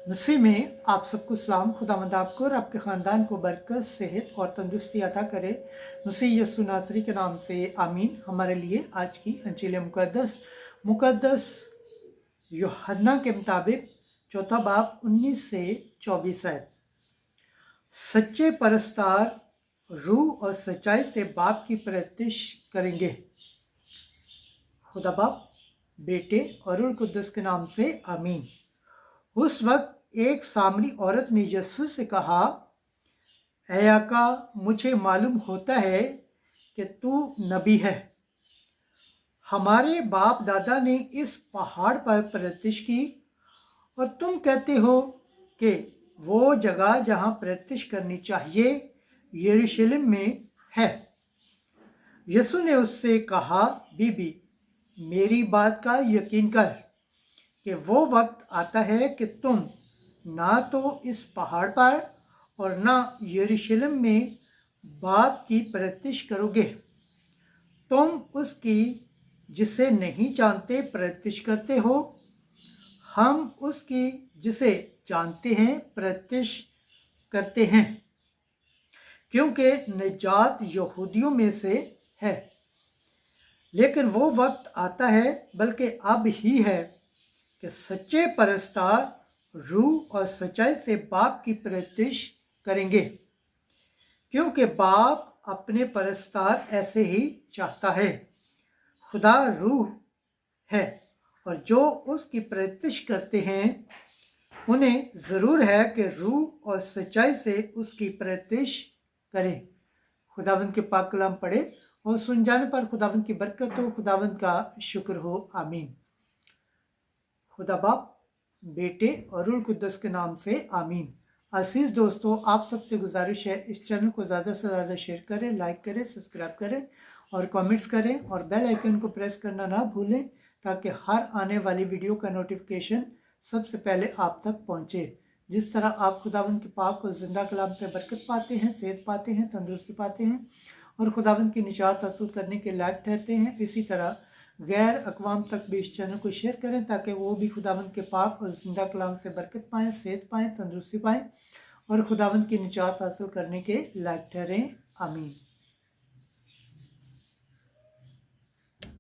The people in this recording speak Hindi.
मसीह में आप सबको सलाम। खुदावंद आपको और आपके ख़ानदान को बरकत, सेहत और तंदुरुस्ती अता करे। मसीह यीशु नासरी के नाम से आमीन। हमारे लिए आज की अंजील मुकद्दस यूहन्ना के मुताबिक चौथा बाब 19 से 24 है। सच्चे परस्तार रूह और सच्चाई से बाप की प्रत्यक्ष करेंगे। खुदा बाप, बेटे और रूह कुद्दस के नाम से आमीन। उस वक्त एक सामरी औरत ने यीशु से कहा, ऐ आका, मुझे मालूम होता है कि तू नबी है। हमारे बाप दादा ने इस पहाड़ पर प्रत्यक्ष की और तुम कहते हो कि वो जगह जहां प्रत्यक्ष करनी चाहिए यरूशलेम में है। यीशु ने उससे कहा, बीबी, मेरी बात का यकीन कर कि वो वक्त आता है कि तुम ना तो इस पहाड़ पर और ना यरूशलेम में बाप की प्रत्यक्ष करोगे। तुम उसकी जिसे नहीं जानते प्रत्यक्ष करते हो, हम उसकी जिसे जानते हैं प्रत्यक्ष करते हैं, क्योंकि निजात यहूदियों में से है। लेकिन वो वक्त आता है, बल्कि अब ही है, कि सच्चे परस्तार रूह और सच्चाई से बाप की प्रत्यक्ष करेंगे, क्योंकि बाप अपने परस्तार ऐसे ही चाहता है। खुदा रूह है और जो उसकी प्रत्यक्ष करते हैं उन्हें ज़रूर है कि रूह और सच्चाई से उसकी प्रत्यक्ष करें। खुदावंद के पाक कलाम पढ़े और सुन जाने पर खुदावंद की बरकत हो, खुदावंद का शुक्र हो। आमीन। खुदा बाप, बेटे और रूह कुद्दस के नाम से आमीन। अजीज दोस्तों, आप सबसे गुजारिश है इस चैनल को ज़्यादा से ज़्यादा शेयर करें, लाइक करें, सब्सक्राइब करें और कमेंट्स करें और बेल आइकन को प्रेस करना ना भूलें, ताकि हर आने वाली वीडियो का नोटिफिकेशन सबसे पहले आप तक पहुँचे। जिस तरह आप खुदावंद के पाक और ज़िंदा कलाम से बरकत पाते हैं, सेहत पाते हैं, तंदुरुस्ती पाते हैं और खुदावंद की निजात हासिल करने के लायक ठहरते हैं, इसी तरह गैर अक़वाम तक भी इस चैनल को शेयर करें, ताकि वो भी खुदावंद के पाक और ज़िंदा कलाम से बरकत पाएँ, सेहत पाएँ, तंदुरुस्ती पाएँ और खुदावंद की निजात हासिल करने के लायक ठहरें। आमीन।